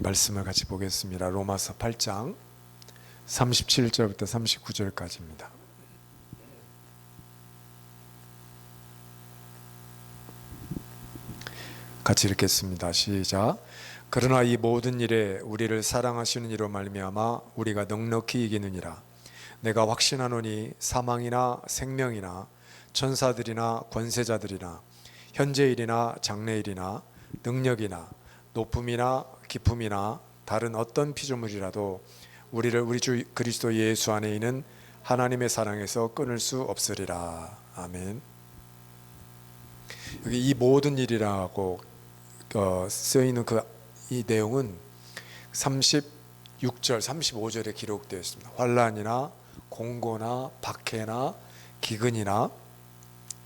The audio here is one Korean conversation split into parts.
말씀을 같이 보겠습니다. 로마서 8장 37절부터 39절까지입니다. 같이 읽겠습니다. 시작. 그러나 이 모든 일에 우리를 사랑하시는 이로 말미암아 우리가 넉넉히 이기느니라. 내가 확신하노니 사망이나 생명이나 천사들이나 권세자들이나 현재일이나 장래일이나 능력이나 높음이나 깊음이나 다른 어떤 피조물이라도 우리를 우리 주 그리스도 예수 안에 있는 하나님의 사랑에서 끊을 수 없으리라. 아멘. 여기 이 모든 일이라고 쓰여있는 이 내용은 36절, 35절에 기록되어 있습니다. 환난이나 공고나 박해나 기근이나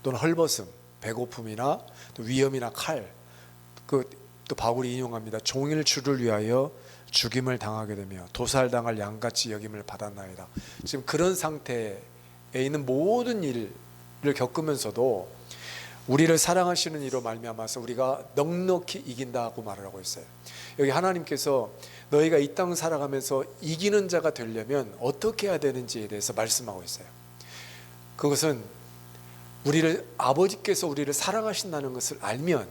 또는 헐벗음, 배고픔이나 또 위험이나 칼, 또 바울이 인용합니다. 종일 주를 위하여 죽임을 당하게 되며 도살당할 양같이 여김을 받았나이다. 지금 그런 상태에 있는 모든 일을 겪으면서도 우리를 사랑하시는 이로 말미암아서 우리가 넉넉히 이긴다고 말을 하고 있어요. 여기 하나님께서 너희가 이 땅 살아가면서 이기는 자가 되려면 어떻게 해야 되는지에 대해서 말씀하고 있어요. 그것은 아버지께서 우리를 사랑하신다는 것을 알면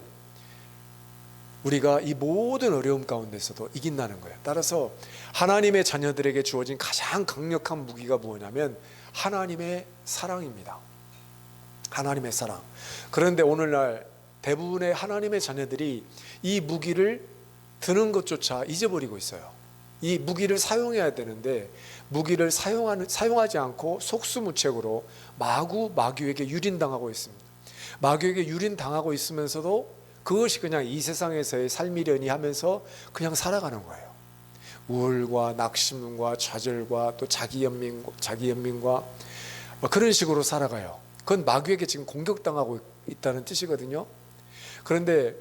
우리가 이 모든 어려움 가운데서도 이긴다는 거예요. 따라서 하나님의 자녀들에게 주어진 가장 강력한 무기가 뭐냐면 하나님의 사랑입니다. 하나님의 사랑. 그런데 오늘날 대부분의 하나님의 자녀들이 이 무기를 드는 것조차 잊어버리고 있어요. 이 무기를 사용해야 되는데 무기를 사용하지 않고 속수무책으로 마귀에게 유린당하고 있습니다. 마귀에게 유린당하고 있으면서도 그것이 그냥 이 세상에서의 삶이려니 하면서 그냥 살아가는 거예요. 우울과 낙심과 좌절과 또 자기 연민과 그런 식으로 살아가요. 그건 마귀에게 지금 공격당하고 있다는 뜻이거든요. 그런데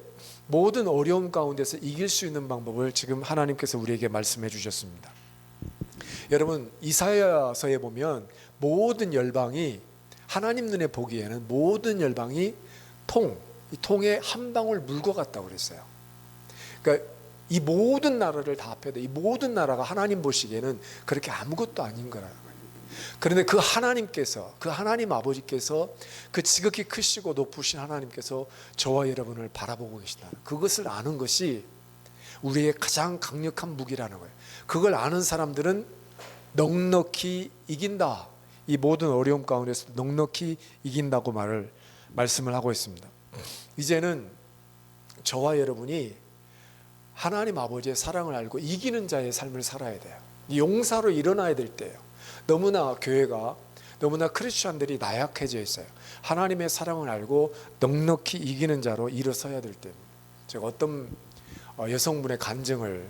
모든 어려움 가운데서 이길 수 있는 방법을 지금 하나님께서 우리에게 말씀해 주셨습니다. 여러분, 이사야서에 보면 모든 열방이 하나님 눈에 보기에는 모든 열방이 이 통에 한 방울 물과 같다고 그랬어요. 그러니까 이 모든 나라를 다 합해도 이 모든 나라가 하나님 보시기에는 그렇게 아무것도 아닌 거라는 거예요. 그런데 그 하나님 아버지께서 그 지극히 크시고 높으신 하나님께서 저와 여러분을 바라보고 계시다. 그것을 아는 것이 우리의 가장 강력한 무기라는 거예요. 그걸 아는 사람들은 넉넉히 이긴다. 이 모든 어려움 가운데서 넉넉히 이긴다고 말씀을 하고 있습니다. 이제는 저와 여러분이 하나님 아버지의 사랑을 알고 이기는 자의 삶을 살아야 돼요. 용사로 일어나야 될 때예요. 너무나 교회가 너무나 크리스천들이 나약해져 있어요. 하나님의 사랑을 알고 넉넉히 이기는 자로 일어서야 될 때입니다. 제가 어떤 여성분의 간증을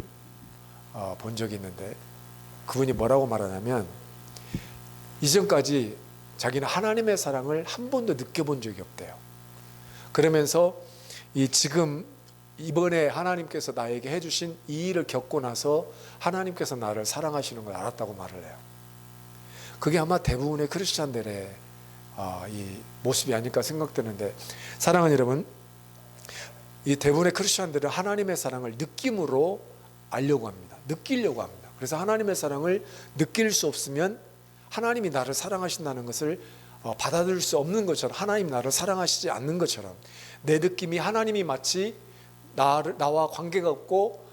본 적이 있는데 그분이 뭐라고 말하냐면 이전까지 자기는 하나님의 사랑을 한 번도 느껴본 적이 없대요. 그러면서 지금 이번에 하나님께서 나에게 해주신 이 일을 겪고 나서 하나님께서 나를 사랑하시는 걸 알았다고 말을 해요. 그게 아마 대부분의 크리스찬들의 이 모습이 아닐까 생각되는데, 사랑하는 여러분, 이 대부분의 크리스찬들은 하나님의 사랑을 느낌으로 알려고 합니다. 느끼려고 합니다. 그래서 하나님의 사랑을 느낄 수 없으면 하나님이 나를 사랑하신다는 것을 받아들일 수 없는 것처럼, 하나님 나를 사랑하시지 않는 것처럼 내 느낌이 하나님이 마치 나와 관계가 없고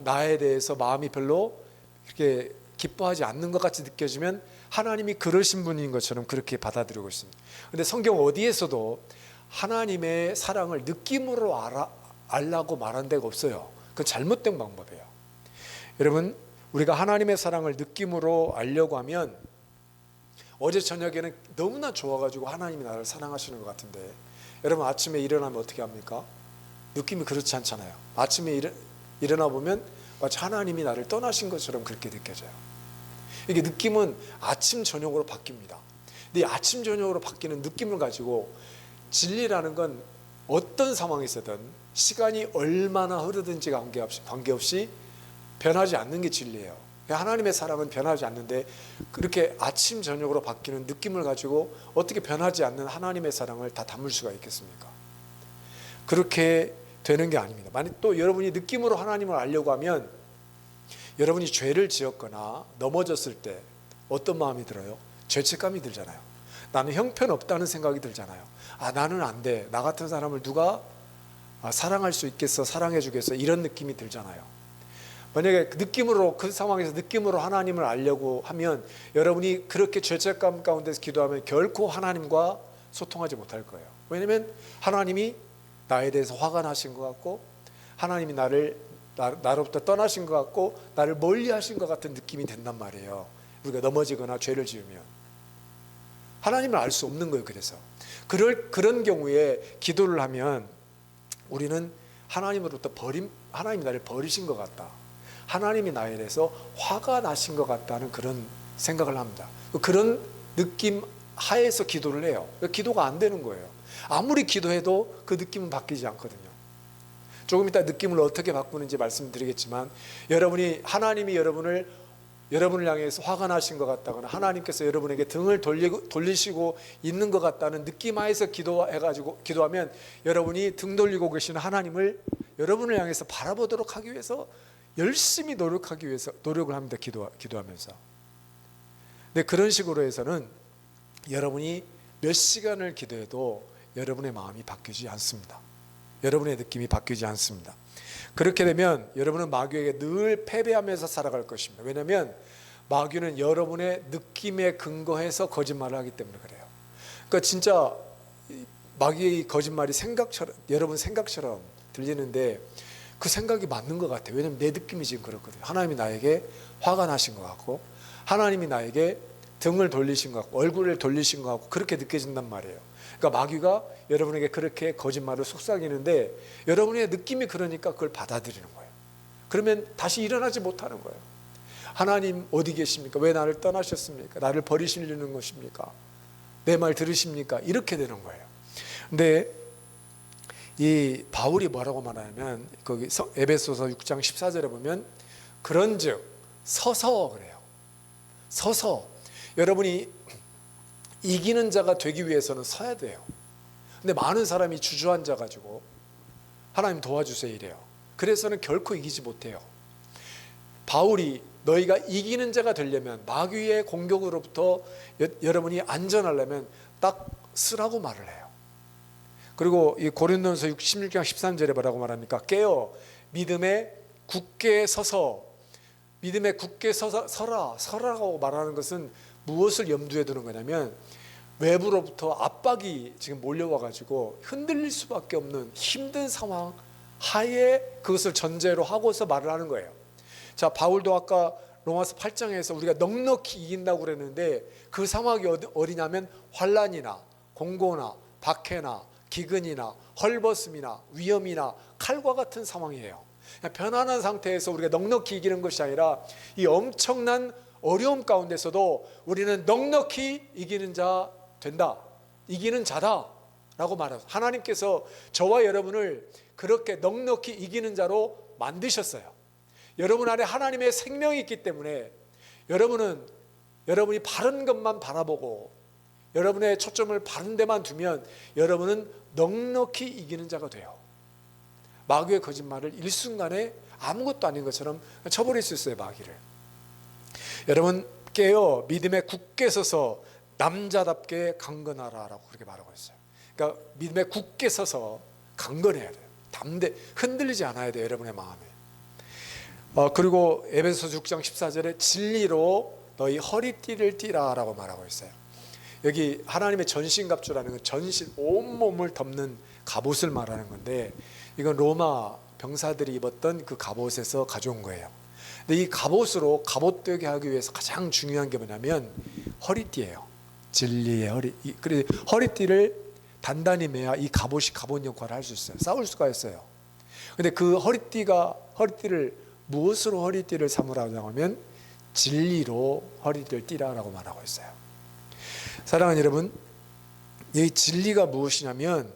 나에 대해서 마음이 별로 이렇게 기뻐하지 않는 것 같이 느껴지면 하나님이 그러신 분인 것처럼 그렇게 받아들이고 있습니다. 그런데 성경 어디에서도 하나님의 사랑을 느낌으로 알라고 말한 데가 없어요. 그건 잘못된 방법이에요. 여러분, 우리가 하나님의 사랑을 느낌으로 알려고 하면 어제 저녁에는 너무나 좋아가지고 하나님이 나를 사랑하시는 것 같은데, 여러분 아침에 일어나면 어떻게 합니까? 느낌이 그렇지 않잖아요. 아침에 일어나 보면 마치 하나님이 나를 떠나신 것처럼 그렇게 느껴져요. 이게 느낌은 아침 저녁으로 바뀝니다. 근데 이 아침 저녁으로 바뀌는 느낌을 가지고 진리라는 건 어떤 상황에서든 시간이 얼마나 흐르든지 관계없이 변하지 않는 게 진리예요. 하나님의 사랑은 변하지 않는데 그렇게 아침 저녁으로 바뀌는 느낌을 가지고 어떻게 변하지 않는 하나님의 사랑을 다 담을 수가 있겠습니까? 그렇게 되는 게 아닙니다. 만약 또 여러분이 느낌으로 하나님을 알려고 하면 여러분이 죄를 지었거나 넘어졌을 때 어떤 마음이 들어요? 죄책감이 들잖아요. 나는 형편없다는 생각이 들잖아요. 나는 안 돼. 나 같은 사람을 누가 사랑할 수 있겠어, 사랑해 주겠어, 이런 느낌이 들잖아요. 만약에 느낌으로, 그 상황에서 느낌으로 하나님을 알려고 하면 여러분이 그렇게 죄책감 가운데서 기도하면 결코 하나님과 소통하지 못할 거예요. 왜냐하면 하나님이 나에 대해서 화가 나신 것 같고, 하나님이 나로부터 떠나신 것 같고, 나를 멀리 하신 것 같은 느낌이 된단 말이에요. 우리가 넘어지거나 죄를 지으면 하나님을 알 수 없는 거예요. 그래서 그런 경우에 기도를 하면 우리는 하나님으로부터 하나님이 나를 버리신 것 같다, 하나님이 나에 대해서 화가 나신 것 같다는 그런 생각을 합니다. 그런 느낌 하에서 기도를 해요. 기도가 안 되는 거예요. 아무리 기도해도 그 느낌은 바뀌지 않거든요. 조금 이따 느낌을 어떻게 바꾸는지 말씀드리겠지만, 하나님이 여러분을 향해서 화가 나신 것 같다거나 하나님께서 여러분에게 등을 돌리시고 있는 것 같다는 느낌 하에서 기도하면 여러분이 등 돌리고 계시는 하나님을 여러분을 향해서 바라보도록 하기 위해서 열심히 노력을 합니다. 기도하면서. 근데 그런 식으로 해서는 여러분이 몇 시간을 기도해도 여러분의 마음이 바뀌지 않습니다. 여러분의 느낌이 바뀌지 않습니다. 그렇게 되면 여러분은 마귀에게 늘 패배하면서 살아갈 것입니다. 왜냐하면 마귀는 여러분의 느낌에 근거해서 거짓말을 하기 때문에 그래요. 그러니까 진짜 마귀의 거짓말이 여러분 생각처럼 들리는데 그 생각이 맞는 것 같아요. 왜냐하면 내 느낌이 지금 그렇거든요. 하나님이 나에게 화가 나신 것 같고, 하나님이 나에게 등을 돌리신 것 같고, 얼굴을 돌리신 것 같고, 그렇게 느껴진단 말이에요. 그러니까 마귀가 여러분에게 그렇게 거짓말을 속삭이는데 여러분의 느낌이 그러니까 그걸 받아들이는 거예요. 그러면 다시 일어나지 못하는 거예요. 하나님 어디 계십니까? 왜 나를 떠나셨습니까? 나를 버리시려는 것입니까? 내 말 들으십니까? 이렇게 되는 거예요. 근데 이 바울이 뭐라고 말하냐면, 거기 에베소서 6장 14절에 보면 그런즉 서서 그래요. 서서. 여러분이 이기는 자가 되기 위해서는 서야 돼요. 근데 많은 사람이 주저앉아 가지고 하나님 도와주세요 이래요. 그래서는 결코 이기지 못해요. 바울이 너희가 이기는 자가 되려면, 마귀의 공격으로부터 여러분이 안전하려면 딱 쓰라고 말을 해요. 그리고 이 고린도전서 16장 13절에 뭐라고 말합니까? 깨어 믿음에 굳게 서서. 믿음에 굳게 서라고 말하는 것은 무엇을 염두에 두는 거냐면, 외부로부터 압박이 지금 몰려와 가지고 흔들릴 수밖에 없는 힘든 상황 하에 그것을 전제로 하고서 말을 하는 거예요. 자, 바울도 아까 로마서 8장에서 우리가 넉넉히 이긴다고 그랬는데 그 상황이 어디냐면 환난이나 공고나 박해나 기근이나 헐벗음이나 위험이나 칼과 같은 상황이에요. 편안한 상태에서 우리가 넉넉히 이기는 것이 아니라 이 엄청난 어려움 가운데서도 우리는 넉넉히 이기는 자 된다, 이기는 자다 라고 말해요. 하나님께서 저와 여러분을 그렇게 넉넉히 이기는 자로 만드셨어요. 여러분 안에 하나님의 생명이 있기 때문에 여러분이 바른 것만 바라보고 여러분의 초점을 바른 데만 두면 여러분은 넉넉히 이기는 자가 돼요. 마귀의 거짓말을 일순간에 아무것도 아닌 것처럼 쳐버릴 수 있어요, 마귀를. 여러분 깨어 믿음에 굳게 서서 남자답게 강건하라 라고 그렇게 말하고 있어요. 그러니까 믿음에 굳게 서서 강건해야 돼요. 흔들리지 않아야 돼요, 여러분의 마음에. 그리고 에베소서 6장 14절에 진리로 너희 허리띠를 띠라 라고 말하고 있어요. 여기 하나님의 전신갑주라는 건 전신 온몸을 덮는 갑옷을 말하는 건데, 이건 로마 병사들이 입었던 그 갑옷에서 가져온 거예요. 근데 이 갑옷으로 갑옷되게 하기 위해서 가장 중요한 게 뭐냐면 허리띠예요. 진리의 그래서 허리띠를 단단히 매야 이 갑옷이 갑옷 역할을 할 수 있어요. 싸울 수가 있어요. 근데 그 무엇으로 허리띠를 삼으라고 하면 진리로 허리띠를 띠라라고 말하고 있어요. 사랑하는 여러분, 이 진리가 무엇이냐면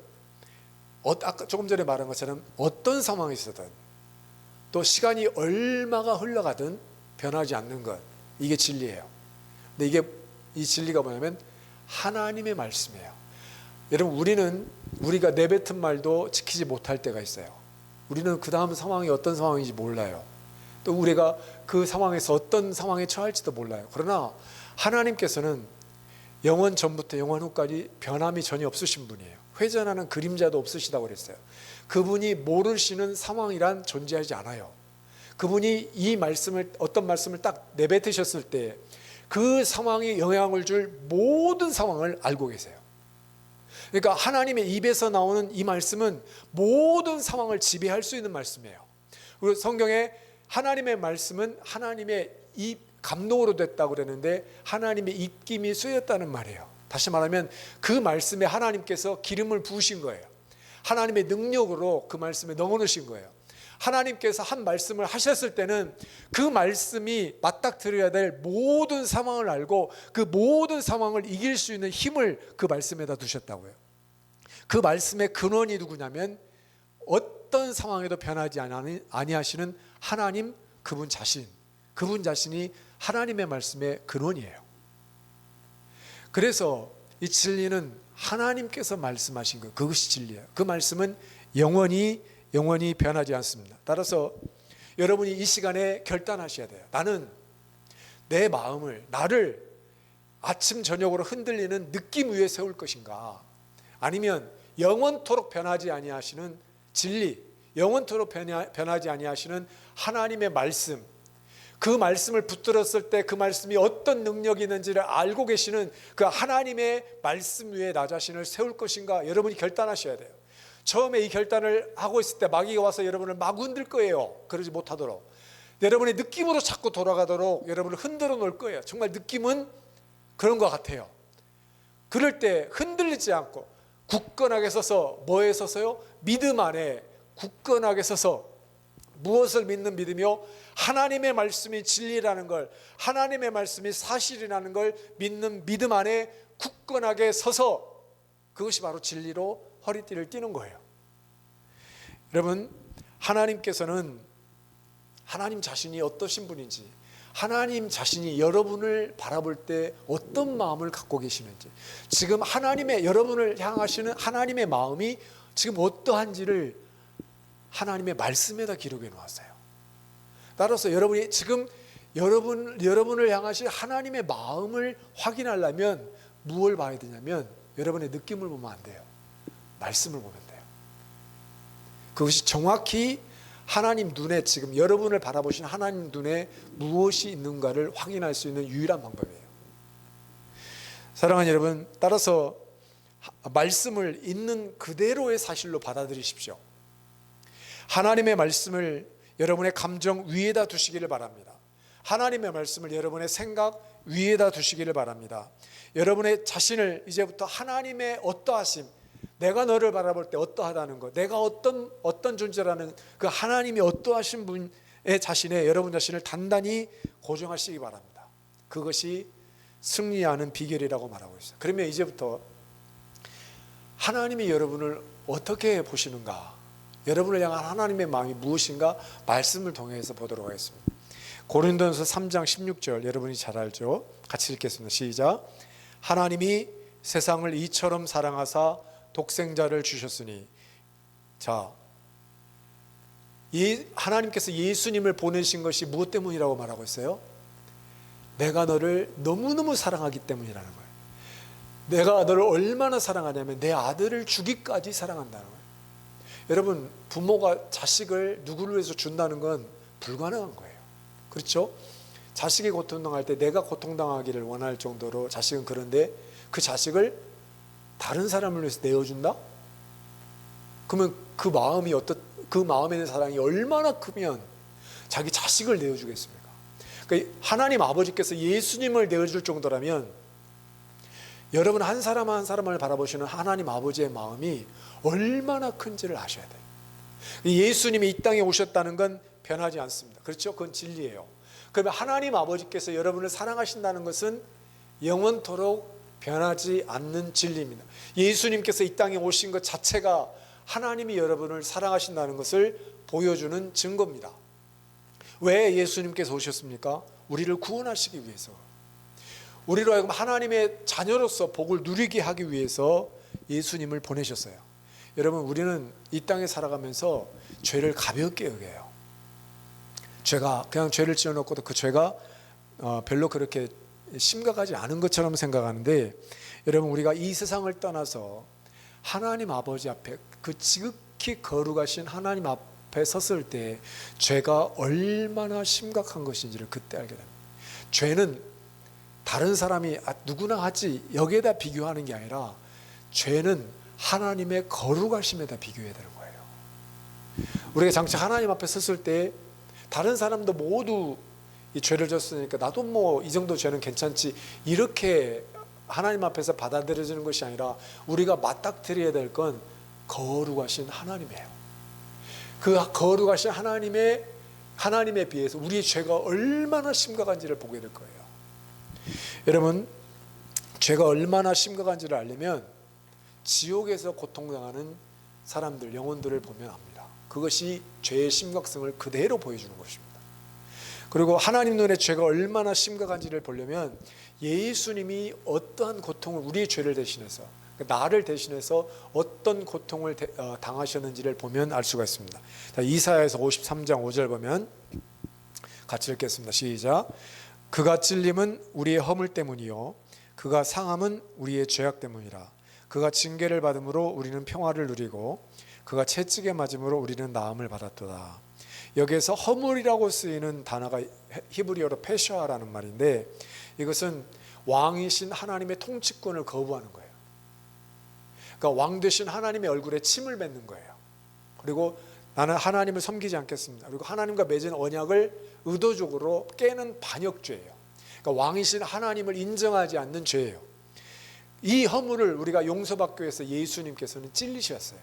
아까 조금 전에 말한 것처럼 어떤 상황이 있어든 또 시간이 얼마가 흘러가든 변하지 않는 것, 이게 진리예요. 근데 이 진리가 뭐냐면 하나님의 말씀이에요. 여러분, 우리가 내뱉은 말도 지키지 못할 때가 있어요. 우리는 그 다음 상황이 어떤 상황인지 몰라요. 또 우리가 그 상황에서 어떤 상황에 처할지도 몰라요. 그러나 하나님께서는 영원 전부터 영원 후까지 변함이 전혀 없으신 분이에요. 회전하는 그림자도 없으시다고 그랬어요. 그분이 모르시는 상황이란 존재하지 않아요. 그분이 이 말씀을, 어떤 말씀을 딱 내뱉으셨을 때 그 상황에 영향을 줄 모든 상황을 알고 계세요. 그러니까 하나님의 입에서 나오는 이 말씀은 모든 상황을 지배할 수 있는 말씀이에요. 그리고 성경에 하나님의 말씀은 하나님의 입 감동으로 됐다고 그랬는데 하나님의 입김이 쏘였다는 말이에요. 다시 말하면 그 말씀에 하나님께서 기름을 부으신 거예요. 하나님의 능력으로 그 말씀에 넣어놓으신 거예요. 하나님께서 한 말씀을 하셨을 때는 그 말씀이 맞닥뜨려야 될 모든 상황을 알고 그 모든 상황을 이길 수 있는 힘을 그 말씀에다 두셨다고요. 그 말씀의 근원이 누구냐면 어떤 상황에도 변하지 아니하시는 하나님, 그분 자신이 하나님의 말씀의 근원이에요. 그래서 이 진리는 하나님께서 말씀하신 것, 그것이 진리예요. 그 말씀은 영원히 변하지 않습니다. 따라서 여러분이 이 시간에 결단하셔야 돼요. 나는 내 마음을, 나를 아침 저녁으로 흔들리는 느낌 위에 세울 것인가, 아니면 영원토록 변하지 아니하시는 진리, 영원토록 변하지 아니하시는 하나님의 말씀, 그 말씀을 붙들었을 때 그 말씀이 어떤 능력이 있는지를 알고 계시는 그 하나님의 말씀 위에 나 자신을 세울 것인가, 여러분이 결단하셔야 돼요. 처음에 이 결단을 하고 있을 때 마귀가 와서 여러분을 막 흔들 거예요. 그러지 못하도록, 여러분의 느낌으로 자꾸 돌아가도록 여러분을 흔들어 놓을 거예요. 정말 느낌은 그런 것 같아요. 그럴 때 흔들리지 않고 굳건하게 서서, 뭐에 서서요? 믿음 안에 굳건하게 서서, 무엇을 믿는 믿음이요? 하나님의 말씀이 진리라는 걸, 하나님의 말씀이 사실이라는 걸 믿는 믿음 안에 굳건하게 서서, 그것이 바로 진리로 허리띠를 띠는 거예요. 여러분, 하나님께서는 하나님 자신이 어떠신 분인지, 하나님 자신이 여러분을 바라볼 때 어떤 마음을 갖고 계시는지, 지금 하나님의, 여러분을 향하시는 하나님의 마음이 지금 어떠한지를 하나님의 말씀에다 기록해 놓았어요. 따라서 여러분이 지금 여러분을 향하신 하나님의 마음을 확인하려면 무엇을 봐야 되냐면, 여러분의 느낌을 보면 안 돼요. 말씀을 보면 돼요. 그것이 정확히 하나님 눈에, 지금 여러분을 바라보신 하나님 눈에 무엇이 있는가를 확인할 수 있는 유일한 방법이에요. 사랑하는 여러분, 따라서 말씀을 있는 그대로의 사실로 받아들이십시오. 하나님의 말씀을 여러분의 감정 위에다 두시기를 바랍니다. 하나님의 말씀을 여러분의 생각 위에다 두시기를 바랍니다. 여러분의 자신을 이제부터 하나님의 어떠하심, 내가 너를 바라볼 때 어떠하다는 것, 내가 어떤 존재라는 그 하나님이 어떠하신 분의 자신에, 여러분 자신을 단단히 고정하시기 바랍니다. 그것이 승리하는 비결이라고 말하고 있어요. 그러면 이제부터 하나님이 여러분을 어떻게 보시는가, 여러분을 향한 하나님의 마음이 무엇인가 말씀을 통해서 보도록 하겠습니다. 고린도전서 3장 16절, 여러분이 잘 알죠? 같이 읽겠습니다. 시작. 하나님이 세상을 이처럼 사랑하사 독생자를 주셨으니. 자, 하나님께서 예수님을 보내신 것이 무엇 때문이라고 말하고 있어요? 내가 너를 너무너무 사랑하기 때문이라는 거예요. 내가 너를 얼마나 사랑하냐면 내 아들을 주기까지 사랑한다는 거예요. 여러분, 부모가 자식을 누구를 위해서 준다는 건 불가능한 거예요. 그렇죠? 자식이 고통당할 때 내가 고통당하기를 원할 정도로 자식은, 그런데 그 자식을 다른 사람을 위해서 내어준다? 그러면 그 마음이 그 마음에 있는 사랑이 얼마나 크면 자기 자식을 내어주겠습니까? 그러니까 하나님 아버지께서 예수님을 내어줄 정도라면 여러분 한 사람 한 사람을 바라보시는 하나님 아버지의 마음이 얼마나 큰지를 아셔야 돼요. 예수님이 이 땅에 오셨다는 건 변하지 않습니다. 그렇죠? 그건 진리예요. 그러면 하나님 아버지께서 여러분을 사랑하신다는 것은 영원토록 변하지 않는 진리입니다. 예수님께서 이 땅에 오신 것 자체가 하나님이 여러분을 사랑하신다는 것을 보여주는 증거입니다. 왜 예수님께서 오셨습니까? 우리를 구원하시기 위해서, 우리로 하여금 하나님의 자녀로서 복을 누리게 하기 위해서 예수님을 보내셨어요. 여러분, 우리는 이 땅에 살아가면서 죄를 가볍게 여겨요. 죄가 그냥 죄를 지어놓고도 그 죄가 별로 그렇게 심각하지 않은 것처럼 생각하는데, 여러분, 우리가 이 세상을 떠나서 하나님 아버지 앞에, 그 지극히 거룩하신 하나님 앞에 섰을 때 죄가 얼마나 심각한 것인지를 그때 알게 됩니다. 죄는 다른 사람이 누구나 하지 여기에다 비교하는 게 아니라, 죄는 하나님의 거룩하심에다 비교해야 되는 거예요. 우리가 장차 하나님 앞에 섰을 때 다른 사람도 모두 이 죄를 졌으니까 나도 뭐 이 정도 죄는 괜찮지, 이렇게 하나님 앞에서 받아들여지는 것이 아니라, 우리가 맞닥뜨려야 될 건 거룩하신 하나님이에요. 그 거룩하신 하나님에 비해서 우리의 죄가 얼마나 심각한지를 보게 될 거예요. 여러분, 죄가 얼마나 심각한지를 알려면 지옥에서 고통당하는 사람들, 영혼들을 보면 압니다. 그것이 죄의 심각성을 그대로 보여주는 것입니다. 그리고 하나님 눈에 죄가 얼마나 심각한지를 보려면 예수님이 어떠한 고통을, 우리의 죄를 대신해서, 나를 대신해서 어떤 고통을 당하셨는지를 보면 알 수가 있습니다. 자, 이사야에서 53장 5절 보면 같이 읽겠습니다. 시작. 그가 찔림은 우리의 허물 때문이요 그가 상함은 우리의 죄악 때문이라. 그가 징계를 받음으로 우리는 평화를 누리고 그가 채찍에 맞음으로 우리는 나음을 받았도다. 여기에서 허물이라고 쓰이는 단어가 히브리어로 페샤라는 말인데, 이것은 왕이신 하나님의 통치권을 거부하는 거예요. 그러니까 왕 되신 하나님의 얼굴에 침을 뱉는 거예요. 그리고 나는 하나님을 섬기지 않겠습니다. 그리고 하나님과 맺은 언약을 의도적으로 깨는 반역죄예요. 그러니까 왕이신 하나님을 인정하지 않는 죄예요. 이 허물을 우리가 용서받기 위해서 예수님께서는 찔리셨어요.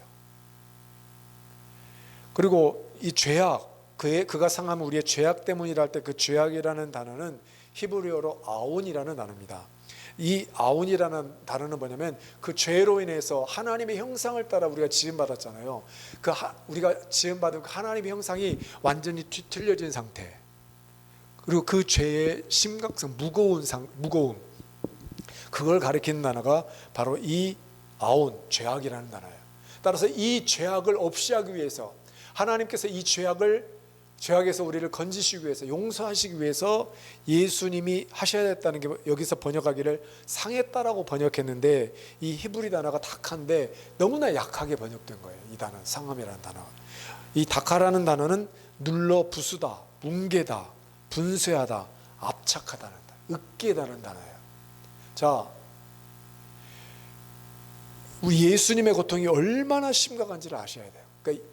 그리고 이 죄악, 그가 상하면 우리의 죄악 때문이라 할 때 그 죄악이라는 단어는 히브리어로 아온이라는 단어입니다. 이 아온이라는 단어는 뭐냐면, 그 죄로 인해서 하나님의 형상을 따라 우리가 지음받았잖아요. 우리가 지음받은 그 하나님의 형상이 완전히 뒤틀려진 상태, 그리고 그 죄의 심각성, 무거움, 그걸 가리키는 단어가 바로 이 아온, 죄악이라는 단어예요. 따라서 이 죄악을 없이 하기 위해서 하나님께서 이 죄악에서 우리를 건지시기 위해서, 용서하시기 위해서 예수님이 하셔야 됐다는 게, 여기서 번역하기를 상했다라고 번역했는데 이 히브리 단어가 다카인데 너무나 약하게 번역된 거예요. 이 단어, 상함이라는 단어. 이 다카라는 단어는 눌러 부수다, 뭉개다, 분쇄하다, 압착하다는 단어, 으깨다는 단어예요. 자, 우리 예수님의 고통이 얼마나 심각한지를 아셔야 돼요. 그러니까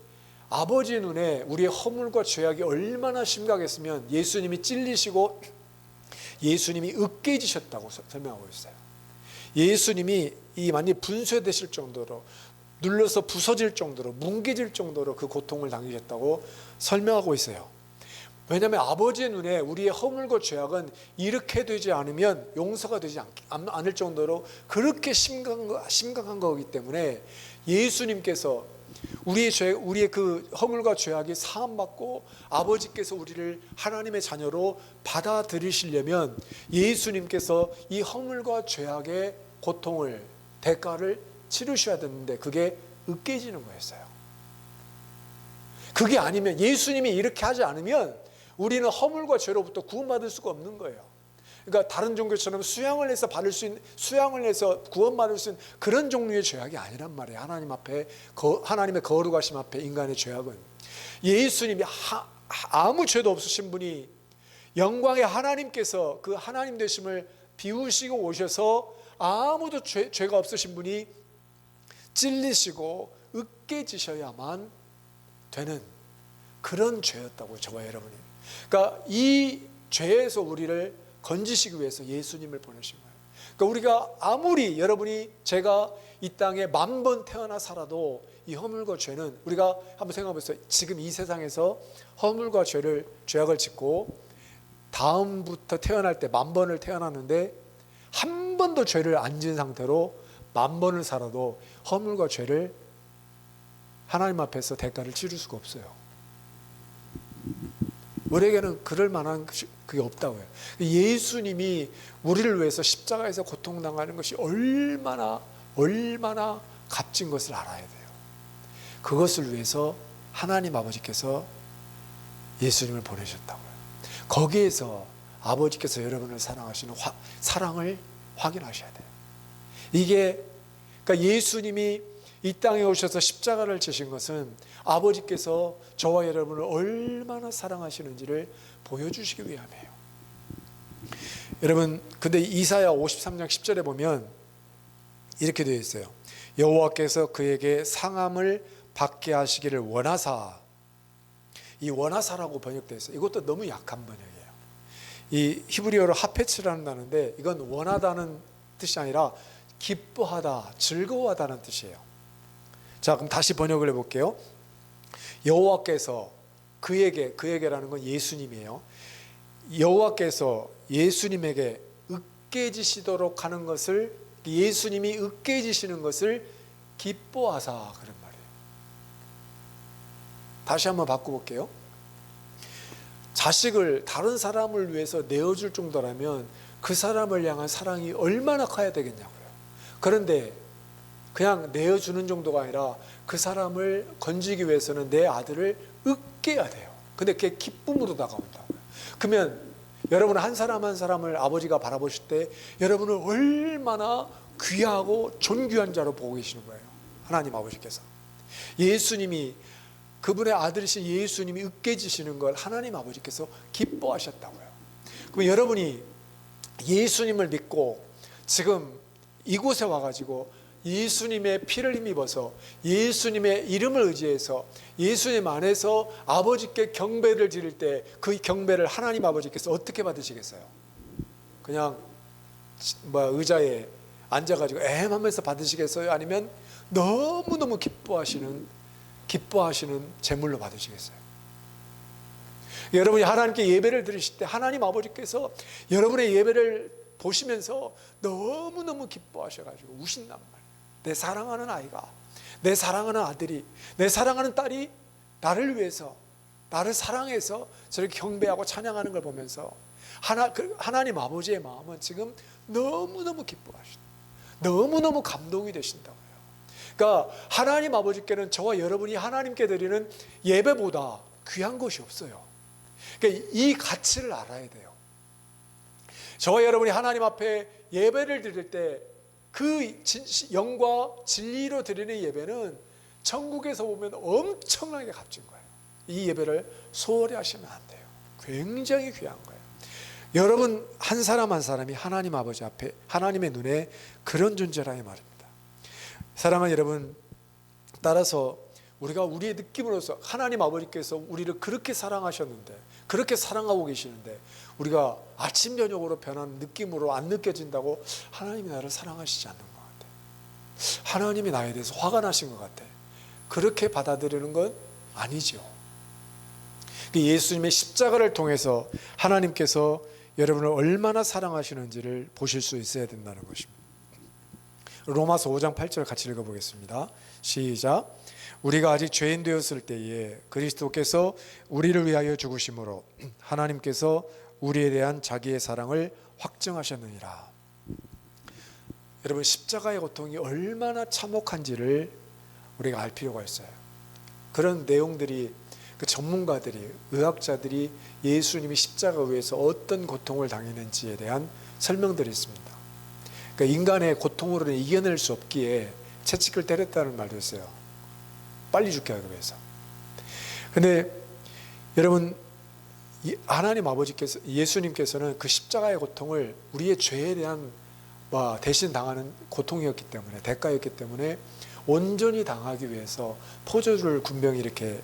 아버지 눈에 우리의 허물과 죄악이 얼마나 심각했으면 예수님이 찔리시고 예수님이 으깨지셨다고 설명하고 있어요. 예수님이 많이 분쇄되실 정도로, 눌러서 부서질 정도로, 뭉개질 정도로 그 고통을 당하셨다고 설명하고 있어요. 왜냐하면 아버지의 눈에 우리의 허물과 죄악은 이렇게 되지 않으면 용서가 되지 않을 정도로 그렇게 심각한 거기 때문에, 예수님께서 우리의 그 허물과 죄악이 사함받고 아버지께서 우리를 하나님의 자녀로 받아들이시려면 예수님께서 이 허물과 죄악의 고통을, 대가를 치르셔야 되는데, 그게 으깨지는 거였어요. 그게 아니면, 예수님이 이렇게 하지 않으면 우리는 허물과 죄로부터 구원받을 수가 없는 거예요. 그러니까 다른 종교처럼 수양을 해서 구원받을 수 있는 그런 종류의 죄악이 아니란 말이에요. 하나님 앞에, 하나님의 거룩하심 앞에 인간의 죄악은, 예수님이 아무 죄도 없으신 분이, 영광의 하나님께서 그 하나님 되심을 비우시고 오셔서 아무도 죄가 없으신 분이 찔리시고 으깨지셔야만 되는 그런 죄였다고요, 저와 여러분이. 그러니까 이 죄에서 우리를 건지시기 위해서 예수님을 보내신 거예요. 그러니까 우리가 아무리, 여러분이, 제가 이 땅에 10,000번 태어나 살아도 이 허물과 죄는, 우리가 한번 생각해 보세요. 지금 이 세상에서 허물과 죄악을 짓고 다음부터 태어날 때 10,000번을 태어났는데 한 번도 죄를 안 지은 상태로 10,000번을 살아도 허물과 죄를 하나님 앞에서 대가를 치를 수가 없어요. 우리에게는 그럴 만한 그게 없다고요. 예수님이 우리를 위해서 십자가에서 고통당하는 것이 얼마나 값진 것을 알아야 돼요. 그것을 위해서 하나님 아버지께서 예수님을 보내셨다고요. 거기에서 아버지께서 여러분을 사랑하시는 사랑을 확인하셔야 돼요. 이게 그러니까 예수님이 이 땅에 오셔서 십자가를 지신 것은 아버지께서 저와 여러분을 얼마나 사랑하시는지를 보여주시기 위함이에요. 여러분, 근데 이사야 53장 10절에 보면 이렇게 되어 있어요. 여호와께서 그에게 상함을 받게 하시기를 원하사. 이 원하사라고 번역되어 있어요. 이것도 너무 약한 번역이에요. 이 히브리어로 하페츠라는 단어인데 이건 원하다는 뜻이 아니라 기뻐하다, 즐거워하다는 뜻이에요. 자, 그럼 다시 번역을 해볼게요. 여호와께서 그에게라는 건 예수님이에요. 여호와께서 예수님에게 으깨지시도록 하는 것을, 예수님이 으깨지시는 것을 기뻐하사, 그런 말이에요. 다시 한번 바꿔볼게요. 자식을 다른 사람을 위해서 내어줄 정도라면 그 사람을 향한 사랑이 얼마나 커야 되겠냐고요. 그런데 그냥 내어주는 정도가 아니라 그 사람을 건지기 위해서는 내 아들을 으깨야 돼요. 근데 그게 기쁨으로 다가온다고요. 그러면 여러분 한 사람 한 사람을 아버지가 바라보실 때 여러분을 얼마나 귀하고 존귀한 자로 보고 계시는 거예요. 하나님 아버지께서. 예수님이, 그분의 아들이신 예수님이 으깨지시는 걸 하나님 아버지께서 기뻐하셨다고요. 그럼 여러분이 예수님을 믿고 지금 이곳에 와가지고 예수님의 피를 힘입어서 예수님의 이름을 의지해서 예수님 안에서 아버지께 경배를 드릴 때 그 경배를 하나님 아버지께서 어떻게 받으시겠어요? 그냥 의자에 앉아가지고 하면서 받으시겠어요? 아니면 너무너무 기뻐하시는 제물로 받으시겠어요? 여러분이 하나님께 예배를 드리실 때 하나님 아버지께서 여러분의 예배를 보시면서 너무너무 기뻐하셔가지고 우신단 말이에요. 내 사랑하는 아이가, 내 사랑하는 아들이, 내 사랑하는 딸이 나를 위해서, 나를 사랑해서 저렇게 경배하고 찬양하는 걸 보면서 하나님 아버지의 마음은 지금 너무너무 기뻐하신다. 너무너무 감동이 되신다고요. 그러니까 하나님 아버지께는 저와 여러분이 하나님께 드리는 예배보다 귀한 것이 없어요. 그러니까 이 가치를 알아야 돼요. 저와 여러분이 하나님 앞에 예배를 드릴 때 그 영과 진리로 드리는 예배는 천국에서 보면 엄청나게 값진 거예요. 이 예배를 소홀히 하시면 안 돼요. 굉장히 귀한 거예요. 여러분 한 사람 한 사람이 하나님 아버지 앞에 하나님의 눈에 그런 존재라는 말입니다. 사랑하는 여러분, 따라서 우리가 우리의 느낌으로서 하나님 아버지께서 우리를 그렇게 사랑하셨는데, 그렇게 사랑하고 계시는데 우리가 아침 저녁으로 변한 느낌으로 안 느껴진다고 하나님이 나를 사랑하시지 않는 것 같아. 하나님이 나에 대해서 화가 나신 것 같아. 그렇게 받아들이는 건 아니죠. 예수님의 십자가를 통해서 하나님께서 여러분을 얼마나 사랑하시는지를 보실 수 있어야 된다는 것입니다. 로마서 5장 8절 같이 읽어보겠습니다. 시작. 우리가 아직 죄인 되었을 때에 그리스도께서 우리를 위하여 죽으심으로 하나님께서 우리에 대한 자기의 사랑을 확증하셨느니라. 여러분 십자가의 고통이 얼마나 참혹한지를 우리가 알 필요가 있어요. 그런 내용들이 그 전문가들이, 의학자들이 예수님이 십자가 위에서 어떤 고통을 당했는지에 대한 설명들이 있습니다. 그러니까 인간의 고통으로는 이겨낼 수 없기에 채찍을 때렸다는 말도 있어요. 빨리 죽게 하기 위해서. 근데 여러분 하나님 아버지께서, 예수님께서는 그 십자가의 고통을 우리의 죄에 대한 대신 당하는 고통이었기 때문에, 대가였기 때문에 온전히 당하기 위해서 포도주를 군병이 이렇게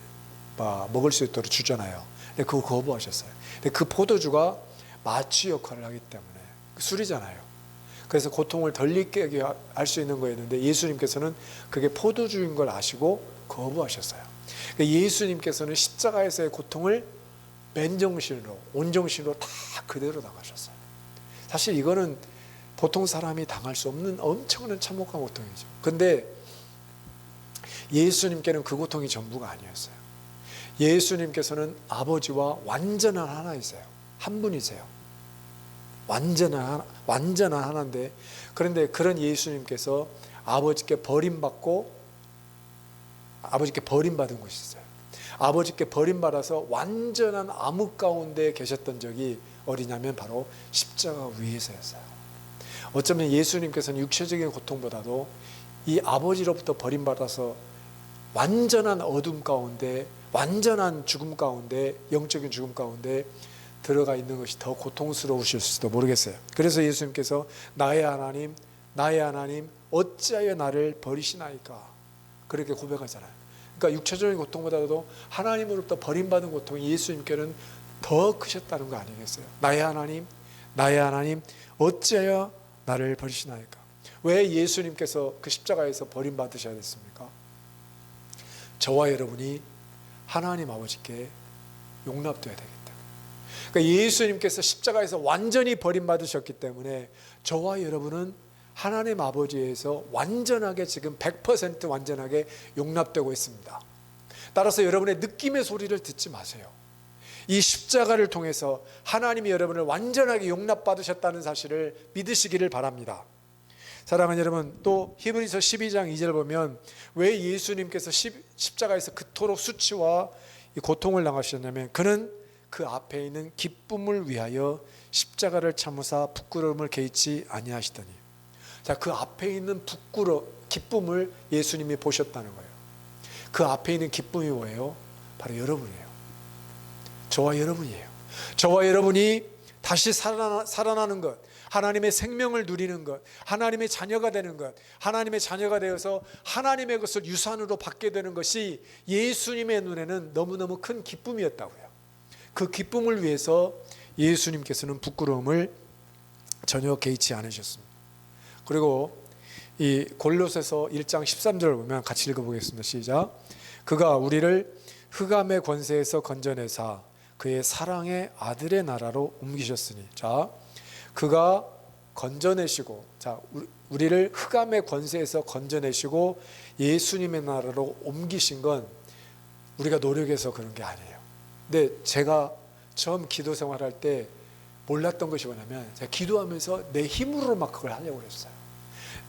먹을 수 있도록 주잖아요. 근데 그거 거부하셨어요. 근데 그 포도주가 마취 역할을 하기 때문에 술이잖아요. 그래서 고통을 덜 느끼게 할 수 있는 거였는데 예수님께서는 그게 포도주인 걸 아시고 거부하셨어요. 그러니까 예수님께서는 십자가에서의 고통을 맨정신으로, 온정신으로 다 그대로 당하셨어요. 사실 이거는 보통 사람이 당할 수 없는 엄청난 참혹한 고통이죠. 그런데 예수님께는 그 고통이 전부가 아니었어요. 예수님께서는 아버지와 완전한 하나이세요. 한 분이세요. 완전한 하나인데, 그런데 그런 예수님께서 아버지께 버림받은 것이 있어요. 아버지께 버림받아서 완전한 암흑 가운데 계셨던 적이 어디냐면 바로 십자가 위에서였어요. 어쩌면 예수님께서는 육체적인 고통보다도 이 아버지로부터 버림받아서 완전한 어둠 가운데, 완전한 죽음 가운데, 영적인 죽음 가운데 들어가 있는 것이 더 고통스러우실지도 모르겠어요. 그래서 예수님께서 나의 하나님, 나의 하나님 어찌하여 나를 버리시나이까 그렇게 고백하잖아요. 그러니까 육체적인 고통보다도 하나님으로부터 버림받은 고통이 예수님께는 더 크셨다는 거 아니겠어요? 나의 하나님, 나의 하나님 어찌하여 나를 버리시나이까. 왜 예수님께서 그 십자가에서 버림받으셔야 됐습니까? 저와 여러분이 하나님 아버지께 용납되어야 되기 때문에. 그러니까 예수님께서 십자가에서 완전히 버림받으셨기 때문에 저와 여러분은 하나님 아버지에서 완전하게 지금 100% 완전하게 용납되고 있습니다. 따라서 여러분의 느낌의 소리를 듣지 마세요. 이 십자가를 통해서 하나님이 여러분을 완전하게 용납받으셨다는 사실을 믿으시기를 바랍니다. 사랑하는 여러분, 또 히브리서 12장 2절 보면 왜 예수님께서 십자가에서 그토록 수치와 고통을 당하셨냐면 그는 그 앞에 있는 기쁨을 위하여 십자가를 참으사 부끄러움을 개의치 아니하시더니. 자, 그 앞에 있는 기쁨을 예수님이 보셨다는 거예요. 그 앞에 있는 기쁨이 뭐예요? 바로 여러분이에요. 저와 여러분이에요. 저와 여러분이 다시 살아나는 것, 하나님의 생명을 누리는 것, 하나님의 자녀가 되는 것, 하나님의 자녀가 되어서 하나님의 것을 유산으로 받게 되는 것이 예수님의 눈에는 너무너무 큰 기쁨이었다고요. 그 기쁨을 위해서 예수님께서는 부끄러움을 전혀 개의치 않으셨습니다. 그리고 이 골로새서 1장 13절을 보면 같이 읽어보겠습니다. 시작. 그가 우리를 흑암의 권세에서 건져내사 그의 사랑의 아들의 나라로 옮기셨으니. 자, 그가 건져내시고, 자, 우리를 흑암의 권세에서 건져내시고 예수님의 나라로 옮기신 건 우리가 노력해서 그런 게 아니에요. 근데 제가 처음 기도 생활할 때 몰랐던 것이 뭐냐면 제가 기도하면서 내 힘으로 막 그걸 하려고 그랬어요.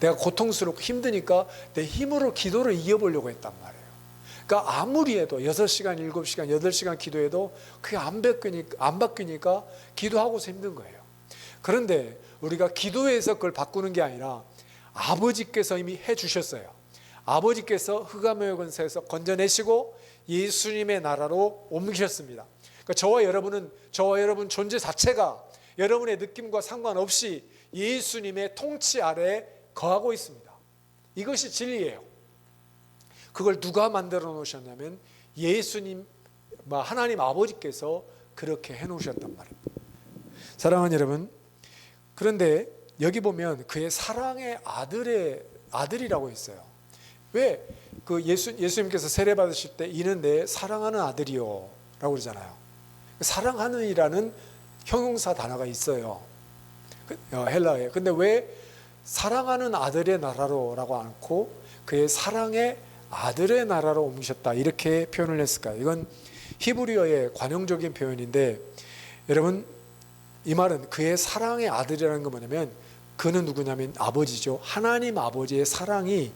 내가 고통스럽고 힘드니까 내 힘으로 기도를 이겨보려고 했단 말이에요. 그러니까 아무리 해도 6시간, 7시간, 8시간 기도해도 그게 안 바뀌니까 기도하고서 힘든 거예요. 그런데 우리가 기도해서 그걸 바꾸는 게 아니라 아버지께서 이미 해주셨어요. 아버지께서 흑암의 권세에서 건져내시고 예수님의 나라로 옮기셨습니다. 그러니까 저와 여러분 존재 자체가 여러분의 느낌과 상관없이 예수님의 통치 아래에 거하고 있습니다. 이것이 진리예요. 그걸 누가 만들어 놓으셨냐면 예수님, 하나님 아버지께서 그렇게 해놓으셨단 말입니다. 사랑하는 여러분, 그런데 여기 보면 그의 사랑의 아들이라고 했어요. 왜? 그 예수님께서 세례 받으실 때 이는 내 사랑하는 아들이요 라고 그러잖아요. 사랑하는 이라는 형용사 단어가 있어요, 헬라어에. 근데 왜 사랑하는 아들의 나라로 라고 않고 그의 사랑의 아들의 나라로 옮기셨다 이렇게 표현을 했을까요? 이건 히브리어의 관용적인 표현인데, 여러분, 이 말은 그의 사랑의 아들이라는 건 뭐냐면 그는 누구냐면 아버지죠. 하나님 아버지의 사랑이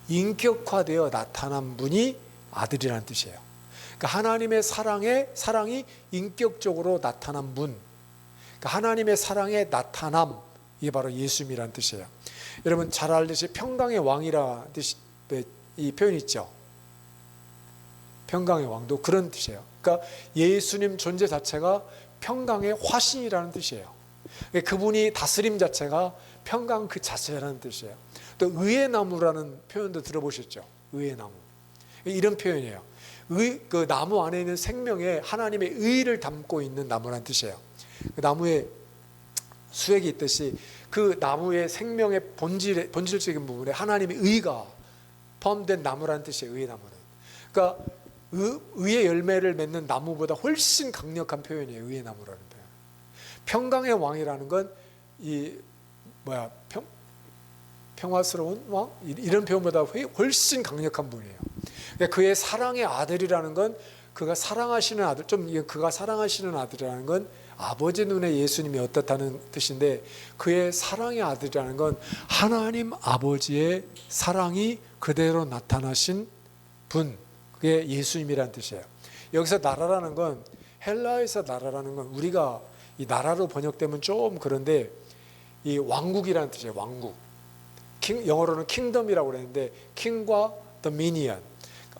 인격화되어 나타난 분이 아들이라는 뜻이에요. 그러니까 하나님의 사랑이 인격적으로 나타난 분, 그러니까 하나님의 사랑의 나타남, 이게 바로 예수님이라는 뜻이에요. 여러분 잘 알듯이 평강의 왕이라는 뜻이, 이 표현이 있죠. 평강의 왕도 그런 뜻이에요. 그러니까 예수님 존재 자체가 평강의 화신이라는 뜻이에요. 그분이 다스림 자체가 평강 그 자체라는 뜻이에요. 또 의의 나무라는 표현도 들어보셨죠? 의의 나무. 이런 표현이에요. 그 나무 안에 있는 생명에 하나님의 의를 담고 있는 나무라는 뜻이에요. 그 나무에 수액이 있듯이 그 나무의 생명의 본질적인 부분에 하나님의 의가 포함된 나무라는 뜻이에요. 의의 나무는. 그러니까 의의 열매를 맺는 나무보다 훨씬 강력한 표현이에요. 의의 나무라는 표현. 평강의 왕이라는 건 평화스러운 왕? 이런 표현보다 훨씬 강력한 분이에요. 그러니까 그의 사랑의 아들이라는 건 그가 사랑하시는 아들, 그가 사랑하시는 아들이라는 건 아버지 눈에 예수님이 어떻다는 뜻인데, 그의 사랑의 아들이라는 건 하나님 아버지의 사랑이 그대로 나타나신 분, 그게 예수님이라는 뜻이에요. 여기서 나라라는 건, 헬라에서 나라라는 건 우리가 이 나라로 번역되면 좀 그런데 이 왕국이라는 뜻이에요. 왕국. 영어로는 킹덤이라고 그랬는데 킹과 dominion,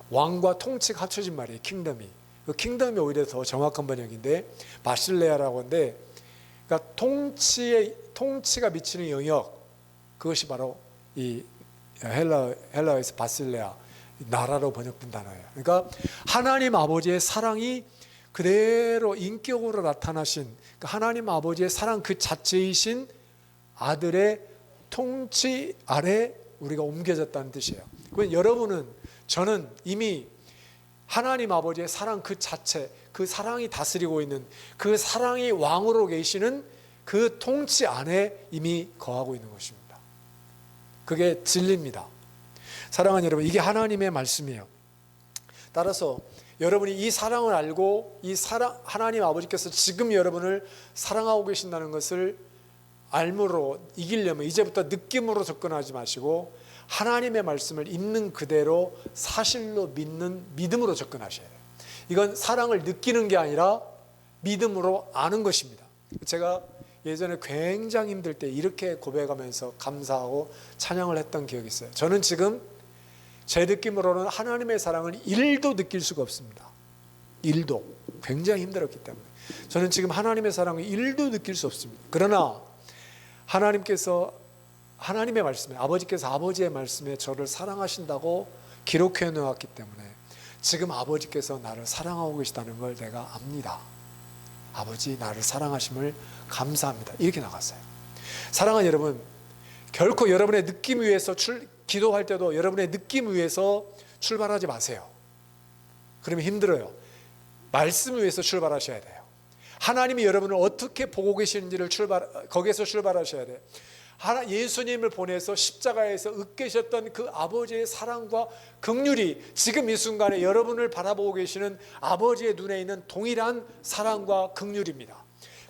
왕과 통치가 합쳐진 말이에요. 킹덤이. 그 킹덤이 오히려 더 정확한 번역인데 바실레아라고 하는데, 그러니까 통치가 미치는 영역, 그것이 바로 이 헬라에서 바실레아, 나라로 번역된 단어예요. 그러니까 하나님 아버지의 사랑이 그대로 인격으로 나타나신, 그러니까 하나님 아버지의 사랑 그 자체이신 아들의 통치 아래 우리가 옮겨졌다는 뜻이에요. 그러면 여러분은, 저는 이미 하나님 아버지의 사랑 그 자체, 그 사랑이 다스리고 있는, 그 사랑이 왕으로 계시는 그 통치 안에 이미 거하고 있는 것입니다. 그게 진리입니다. 사랑하는 여러분, 이게 하나님의 말씀이에요. 따라서 여러분이 이 사랑을 알고, 이 사랑, 하나님 아버지께서 지금 여러분을 사랑하고 계신다는 것을 알므로 이기려면 이제부터 느낌으로 접근하지 마시고 하나님의 말씀을 있는 그대로 사실로 믿는 믿음으로 접근하셔야 돼요. 이건 사랑을 느끼는 게 아니라 믿음으로 아는 것입니다. 제가 예전에 굉장히 힘들 때 이렇게 고백하면서 감사하고 찬양을 했던 기억이 있어요. 저는 지금 제 느낌으로는 하나님의 사랑을 1도 느낄 수가 없습니다. 1도. 굉장히 힘들었기 때문에 저는 지금 하나님의 사랑을 1도 느낄 수 없습니다. 그러나 하나님께서 하나님의 말씀에, 아버지께서 아버지의 말씀에 저를 사랑하신다고 기록해 놓았기 때문에 지금 아버지께서 나를 사랑하고 계시다는 걸 내가 압니다. 아버지, 나를 사랑하심을 감사합니다. 이렇게 나갔어요. 사랑하는 여러분, 결코 여러분의 느낌 위에서 기도할 때도 여러분의 느낌 위에서 출발하지 마세요. 그러면 힘들어요. 말씀 위에서 출발하셔야 돼요. 하나님이 여러분을 어떻게 보고 계시는지를 거기에서 출발하셔야 돼요. 예수님을 보내서 십자가에서 으깨셨던 그 아버지의 사랑과 긍휼이 지금 이 순간에 여러분을 바라보고 계시는 아버지의 눈에 있는 동일한 사랑과 긍휼입니다.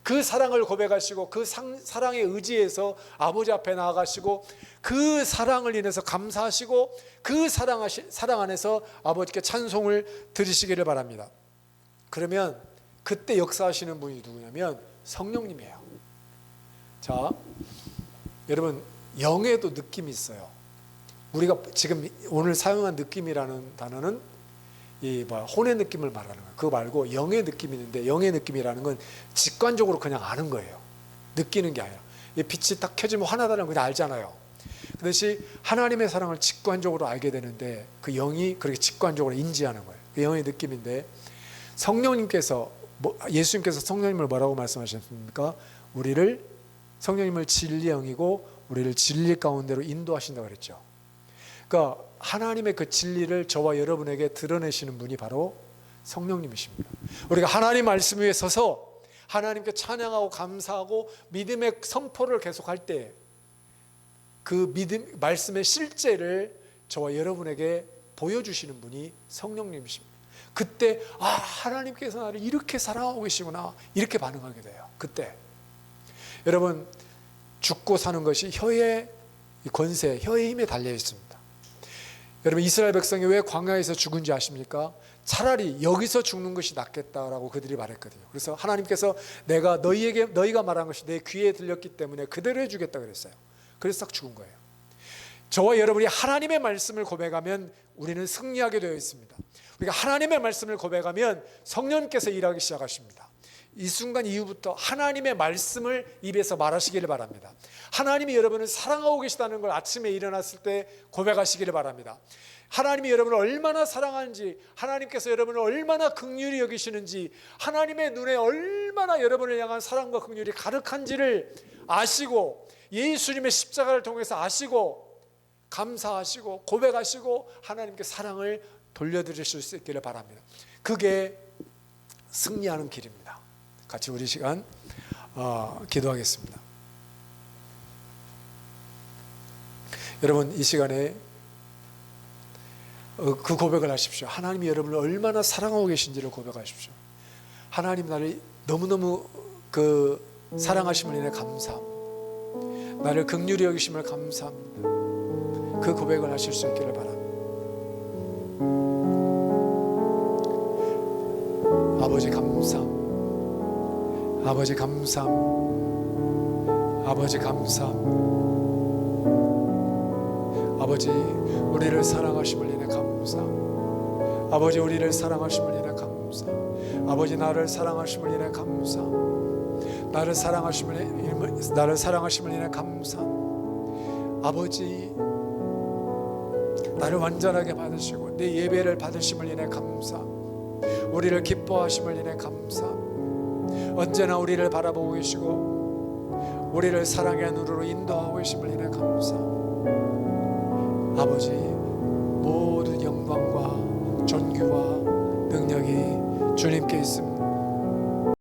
그 사랑을 고백하시고 그 사랑에 의지해서 아버지 앞에 나아가시고 그 사랑을 인해서 감사하시고 그 사랑 안에서 아버지께 찬송을 드리시기를 바랍니다. 그러면 그때 역사하시는 분이 누구냐면 성령님이에요. 자, 여러분, 영에도 느낌이 있어요. 우리가 지금 오늘 사용한 느낌이라는 단어는 혼의 느낌을 말하는 거예요. 그거 말고 영의 느낌이 있는데, 영의 느낌이라는 건 직관적으로 그냥 아는 거예요. 느끼는 게 아니라. 빛이 딱 켜지면 화나다는 걸 그냥 알잖아요. 그 대신 하나님의 사랑을 직관적으로 알게 되는데 그 영이 그렇게 직관적으로 인지하는 거예요. 그 영의 느낌인데, 예수님께서 성령님을 뭐라고 말씀하셨습니까? 성령님을 진리의 영이고 우리를 진리 가운데로 인도하신다고 그랬죠. 그러니까 하나님의 그 진리를 저와 여러분에게 드러내시는 분이 바로 성령님이십니다. 우리가 하나님 말씀 위에 서서 하나님께 찬양하고 감사하고 믿음의 선포를 계속할 때 그 말씀의 실제를 저와 여러분에게 보여주시는 분이 성령님이십니다. 그때 하나님께서 나를 이렇게 사랑하고 계시구나, 이렇게 반응하게 돼요. 그때 여러분, 죽고 사는 것이 혀의 권세, 혀의 힘에 달려 있습니다. 여러분, 이스라엘 백성이 왜 광야에서 죽은지 아십니까? 차라리 여기서 죽는 것이 낫겠다라고 그들이 말했거든요. 그래서 하나님께서 너희가 말한 것이 내 귀에 들렸기 때문에 그대로 해주겠다 그랬어요. 그래서 딱 죽은 거예요. 저와 여러분이 하나님의 말씀을 고백하면 우리는 승리하게 되어 있습니다. 우리가 하나님의 말씀을 고백하면 성령께서 일하기 시작하십니다. 이 순간 이후부터 하나님의 말씀을 입에서 말하시기를 바랍니다. 하나님이 여러분을 사랑하고 계시다는 걸 아침에 일어났을 때 고백하시기를 바랍니다. 하나님이 여러분을 얼마나 사랑하는지, 하나님께서 여러분을 얼마나 긍휼히 여기시는지, 하나님의 눈에 얼마나 여러분을 향한 사랑과 긍휼이 가득한지를 아시고 예수님의 십자가를 통해서 아시고 감사하시고 고백하시고 하나님께 사랑을 돌려드리실 수 있기를 바랍니다. 그게 승리하는 길입니다. 같이 우리 시간 기도하겠습니다. 여러분, 이 시간에 그 고백을 하십시오. 하나님이 여러분을 얼마나 사랑하고 계신지를 고백하십시오. 하나님, 나를 너무너무 사랑하심을 인해 감사합니다. 나를 긍휼히 여기심을 감사합니다. 그 고백을 하실 수 있기를 바랍니다. 아버지 감사함, 아버지 감사함, 아버지 감사함. 아버지 우리를 사랑하심을 인해 감사함. 아버지 우리를 사랑하심을 인해 감사함. 아버지 나를 사랑하심을 인해 감사함. 나를 사랑하심을 인해 감사함. 아버지 나를 완전하게 받으시고 내 예배를 받으심을 인해 감사함. 우리를 기뻐하심을 인해 감사함. 언제나 우리를 바라보고 계시고 우리를 사랑의 눈으로 인도하고 계심을 인해 감사함. 아버지 모든 영광과 존귀와 능력이 주님께 있습니다.